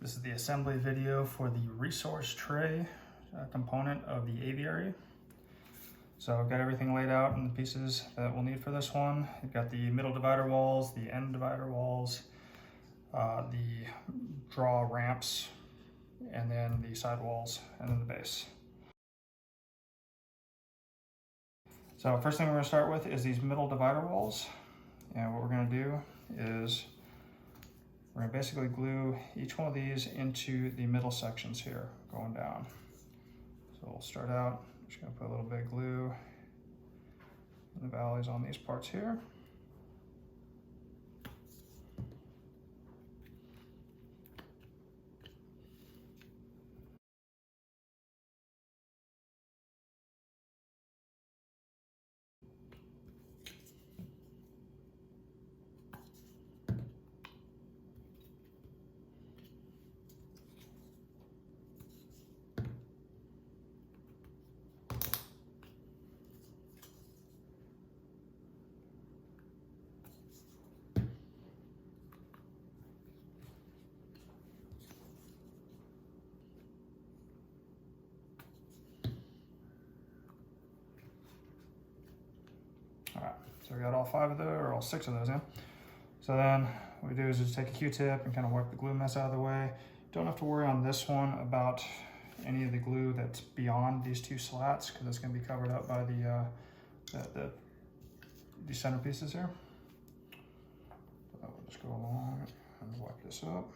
This is the assembly video for the resource tray component of the Aviary. So I've got everything laid out in the pieces that we'll need for this one. You've got the middle divider walls, the end divider walls, the draw ramps, and then the side walls, and then the base. So first thing we're going to start with is these middle divider walls. And what we're going to do is we're going to basically glue each one of these into the middle sections here, going down. So we'll start out, just going to put a little bit of glue in the valleys on these parts here. All right, so we got all 5 of those, or all 6 of those in. So then what we do is just take a Q-tip and kind of wipe the glue mess out of the way. Don't have to worry on this one about any of the glue that's beyond these 2 slats, because it's going to be covered up by the center pieces here. So we'll just go along and wipe this up.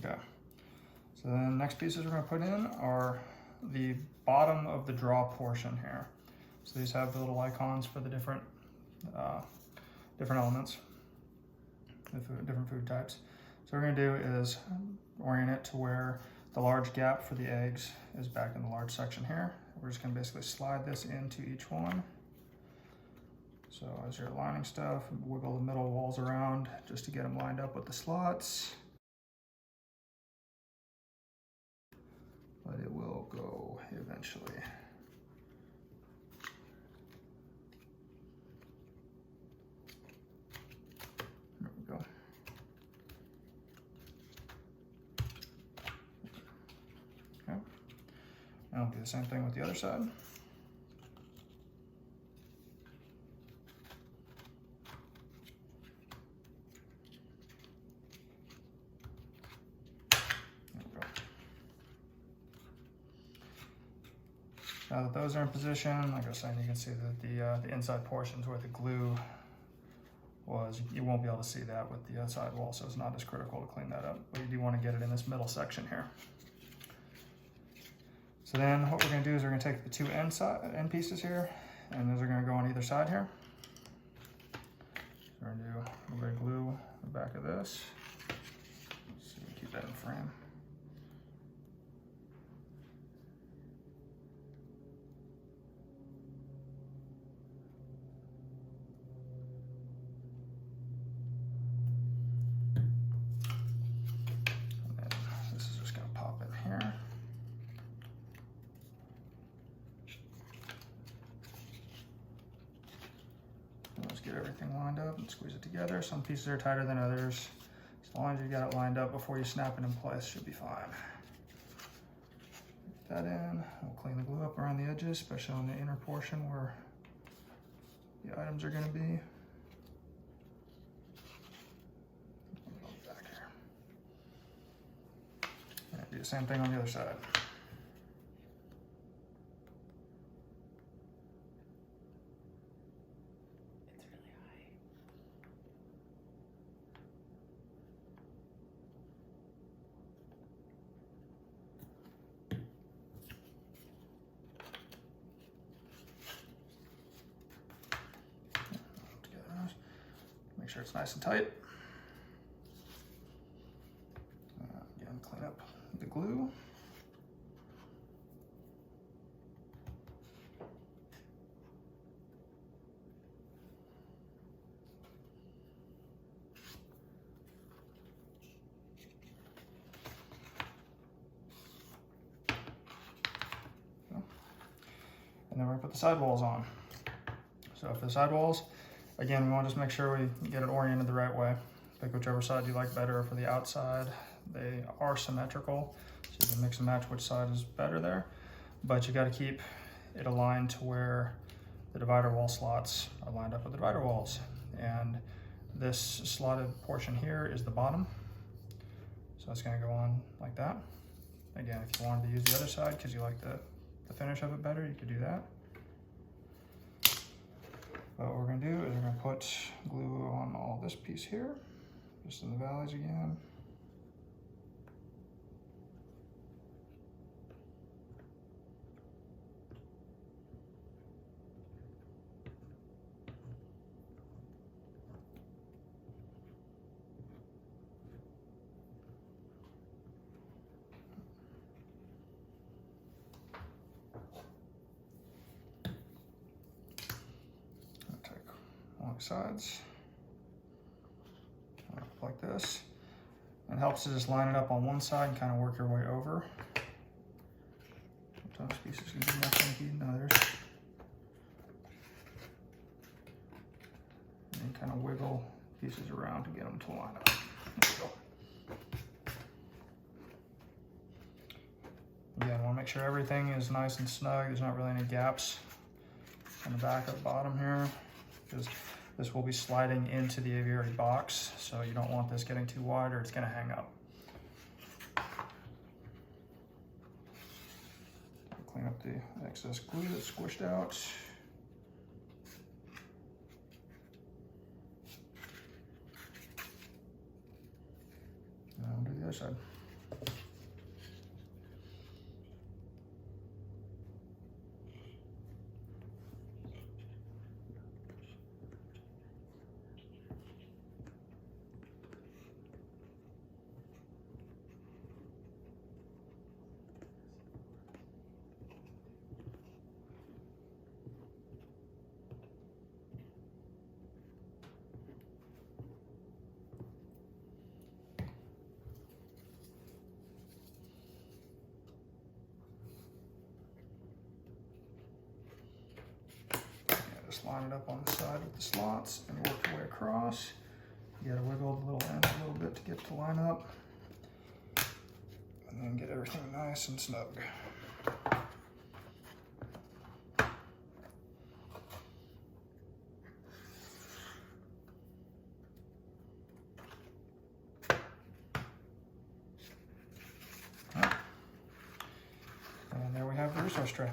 Okay, so then the next pieces we're going to put in are the bottom of the draw portion here. So these have the little icons for the different elements, different food types. So what we're going to do is orient it to where the large gap for the eggs is back in the large section here. We're just going to basically slide this into each one. So as you're aligning stuff, wiggle the middle walls around just to get them lined up with the slots. But it will go eventually. There we go. Okay. And I'll do the same thing with the other side. Now that those are in position, like I was saying, you can see that the inside portions where the glue was, you won't be able to see that with the side wall, so it's not as critical to clean that up, but you do want to get it in this middle section here. So then what we're going to do is we're going to take the 2 end pieces here, and those are going to go on either side here. We're going to do a little bit of glue on the back of this, so you can keep that in frame. Get everything lined up and squeeze it together. Some pieces are tighter than others. As long as you got it lined up before you snap it in place, should be fine. Get that in. We'll clean the glue up around the edges, especially on the inner portion where the items are going to be. Back here. And do the same thing on the other side. Make sure it's nice and tight. Again, clean up the glue. And then we're gonna put the sidewalls on. So for the sidewalls, again, we wanna just make sure we get it oriented the right way. Pick whichever side you like better. For the outside, they are symmetrical, so you can mix and match which side is better there. But you gotta keep it aligned to where the divider wall slots are lined up with the divider walls. And this slotted portion here is the bottom. So it's gonna go on like that. Again, if you wanted to use the other side because you like the finish of it better, you could do that. But what we're gonna do is we're gonna put glue on all this piece here, just in the valleys again. Sides like this. It helps to just line it up on one side and kind of work your way over. Sometimes pieces can be more funky than others. And then kind of wiggle pieces around to get them to line up. There we go. Again, want to make sure everything is nice and snug. There's not really any gaps on the back or the bottom here, because this will be sliding into the aviary box, so you don't want this getting too wide or it's gonna hang up. Clean up the excess glue that's squished out. Now we'll do the other side. Just line it up on the side with the slots and work your way across. You gotta wiggle the little end a little bit to get to line up. And then get everything nice and snug. And there we have the resource tray.